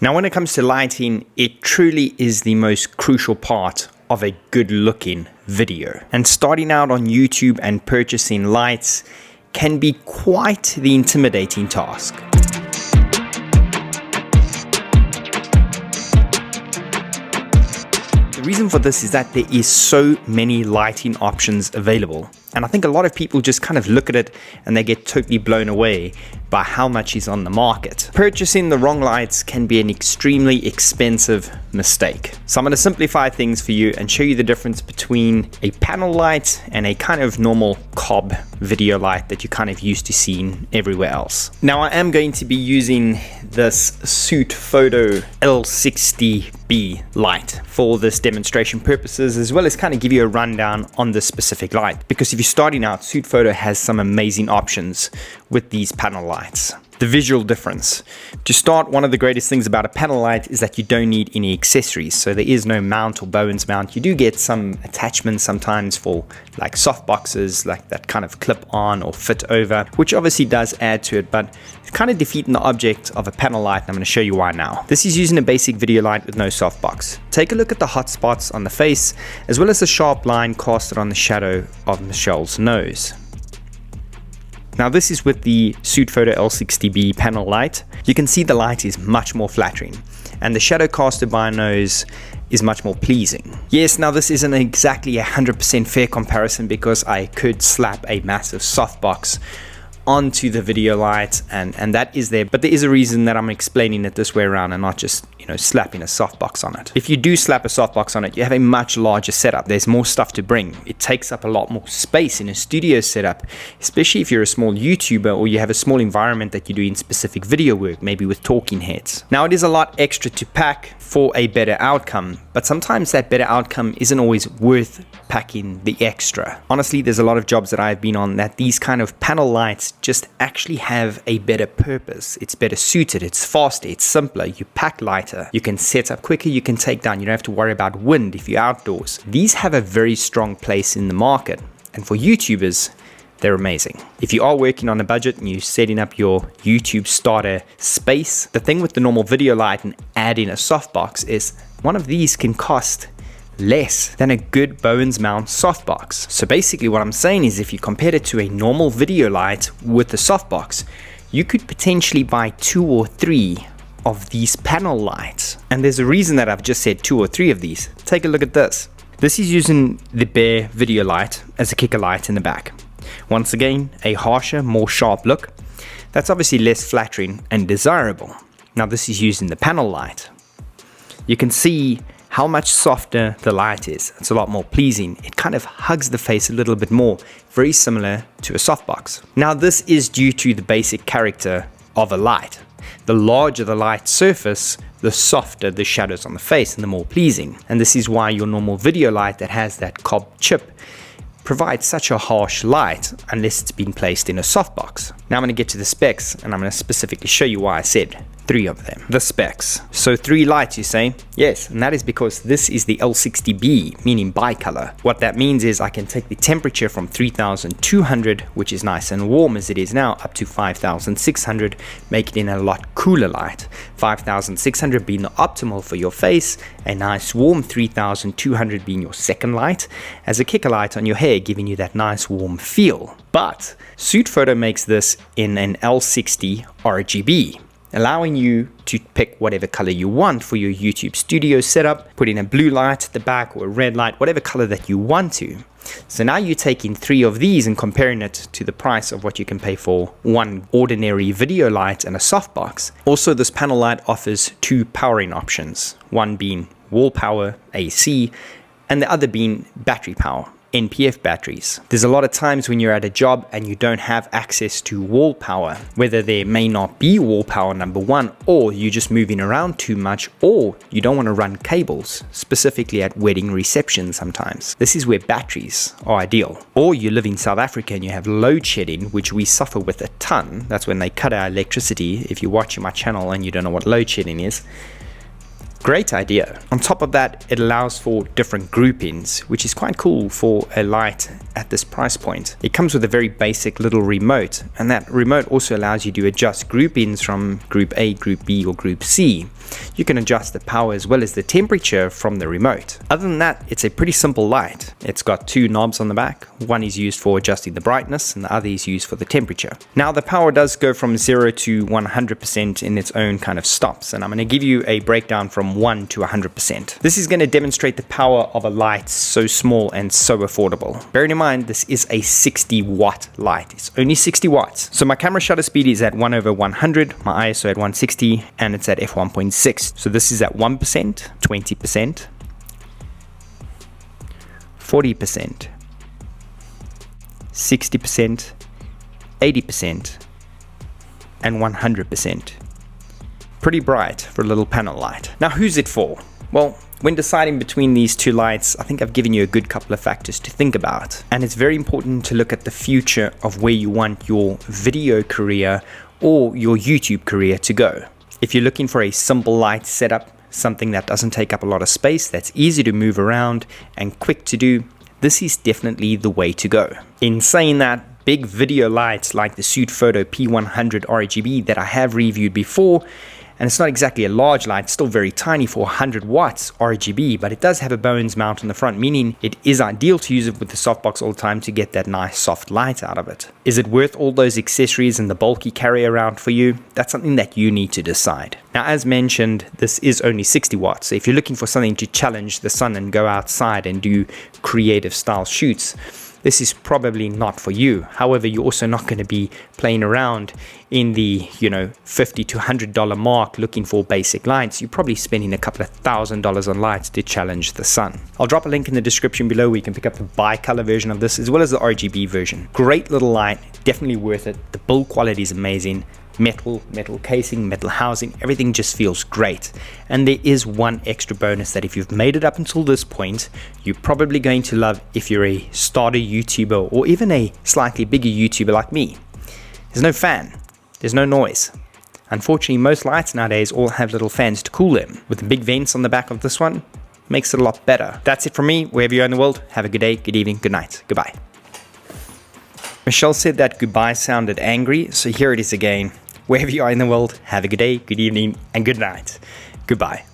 Now, when it comes to lighting, it truly is the most crucial part of a good looking video. And starting out on YouTube and purchasing lights can be quite the intimidating task. The reason for this is that there is so many lighting options available. And I think a lot of people just kind of look at it and they get totally blown away by how much is on the market. Purchasing the wrong lights can be an extremely expensive mistake. So I'm going to simplify things for you and show you the difference between a panel light and a kind of normal COB video light that you're kind of used to seeing everywhere else. Now, I am going to be using this Sutefoto L60B light for this demonstration purposes, as well as kind of give you a rundown on this specific light. Because if you're starting out, Sutefoto has some amazing options with these panel lights. The visual difference. To start, one of the greatest things about a panel light is that you don't need any accessories. So there is no mount or Bowens mount. You do get some attachments sometimes for like soft boxes, like that kind of clip on or fit over, which obviously does add to it, but it's kind of defeating the object of a panel light. And I'm going to show you why now. This is using a basic video light with no softbox. Take a look at the hot spots on the face, as well as the sharp line casted on the shadow of Michelle's nose. Now, this is with the Sutefoto L60B panel light. You can see the light is much more flattering and the shadow casted by a nose is much more pleasing. Yes, now this isn't exactly 100% fair comparison because I could slap a massive softbox onto the video light and that is there, but there is a reason that I'm explaining it this way around and not just, slapping a softbox on it. If you do slap a softbox on it, you have a much larger setup. There's more stuff to bring. It takes up a lot more space in a studio setup, especially if you're a small YouTuber or you have a small environment that you're doing specific video work, maybe with talking heads. Now, it is a lot extra to pack for a better outcome, but sometimes that better outcome isn't always worth packing the extra. Honestly, there's a lot of jobs that I've been on that these kind of panel lights just actually have a better purpose. It's better suited, it's faster, it's simpler, you pack lighter, you can set up quicker, you can take down, you don't have to worry about wind if you're outdoors. These have a very strong place in the market, and for YouTubers, they're amazing. If you are working on a budget and you're setting up your YouTube starter space, the thing with the normal video light and adding a softbox is one of these can cost less than a good Bowens mount softbox. So basically what I'm saying is if you compare it to a normal video light with a softbox, you could potentially buy 2 or 3 of these panel lights. And there's a reason that I've just said 2 or 3 of these. Take a look at this. This is using the bare video light as a kicker light in the back. Once again, a harsher, more sharp look. That's obviously less flattering and desirable. Now this is using the panel light. You can see how much softer the light is. It's a lot more pleasing. It kind of hugs the face a little bit more, very similar to a softbox. Now this is due to the basic character of a light. The larger the light surface, the softer the shadows on the face and the more pleasing. And this is why your normal video light that has that COB chip provides such a harsh light unless it's been placed in a softbox. Now I'm going to get to the specs and I'm going to specifically show you why I said 3 of them. The specs. So 3 lights, you say? Yes, and that is because this is the L60B, meaning bicolor. What that means is I can take the temperature from 3200, which is nice and warm as it is now, up to 5600, make it in a lot cooler light. 5600 being the optimal for your face, a nice warm 3200 being your second light, as a kicker light on your hair, giving you that nice warm feel. But Sutefoto makes this in an L60 RGB, allowing you to pick whatever color you want for your YouTube studio setup, put in a blue light at the back or a red light, whatever color that you want to. So now you're taking 3 of these and comparing it to the price of what you can pay for one ordinary video light and a softbox. Also, this panel light offers 2 powering options, one being wall power, AC, and the other being battery power, NPF batteries. There's a lot of times when you're at a job and you don't have access to wall power, whether there may not be wall power, number one, or you're just moving around too much, or you don't want to run cables, specifically at wedding receptions sometimes. This is where batteries are ideal. Or you live in South Africa and you have load shedding, which we suffer with a ton. That's when they cut our electricity. If you're watching my channel and you don't know what load shedding is, Great idea. On top of that, it allows for different groupings, which is quite cool for a light at this price point. It comes with a very basic little remote, and that remote also allows you to adjust groupings from group A, group B, or group C. You can adjust the power as well as the temperature from the remote. Other than that, it's a pretty simple light. It's got two knobs on the back. One is used for adjusting the brightness and the other is used for the temperature. Now the power does go from 0 to 100% in its own kind of stops, and I'm going to give you a breakdown from 1 to 100%. This is going to demonstrate the power of a light so small and so affordable. Bearing in mind, this is a 60 watt light. It's only 60 watts. So my camera shutter speed is at 1/100, my ISO at 160, and it's at f1.6. So this is at 1%, 20%, 40%, 60%, 80%, and 100%. Pretty bright for a little panel light. Now, who's it for? Well, when deciding between these two lights, I think I've given you a good couple of factors to think about. And it's very important to look at the future of where you want your video career or your YouTube career to go. If you're looking for a simple light setup, something that doesn't take up a lot of space, that's easy to move around and quick to do, this is definitely the way to go. In saying that, big video lights like the Sutefoto P100 RGB that I have reviewed before, and it's not exactly a large light, it's still very tiny for 100 watts RGB, but it does have a bones mount on the front, meaning it is ideal to use it with the softbox all the time to get that nice soft light out of it. Is it worth all those accessories and the bulky carry around for you? That's something that you need to decide. Now, as mentioned, this is only 60 watts, so if you're looking for something to challenge the sun and go outside and do creative style shoots, this is probably not for you. However, you're also not going to be playing around in the, $50 to $100 mark looking for basic lights. You're probably spending a couple of $1,000s on lights to challenge the sun. I'll drop a link in the description below where you can pick up the bi-color version of this as well as the RGB version. Great little light, definitely worth it. The build quality is amazing. Metal casing, metal housing, everything just feels great. And there is one extra bonus that if you've made it up until this point, you're probably going to love if you're a starter YouTuber or even a slightly bigger YouTuber like me. There's no fan, there's no noise. Unfortunately, most lights nowadays all have little fans to cool them. With the big vents on the back of this one, makes it a lot better. That's it from me. Wherever you are in the world, have a good day, good evening, good night, goodbye. Michelle said that goodbye sounded angry, so here it is again. Wherever you are in the world, have a good day, good evening, and good night. Goodbye.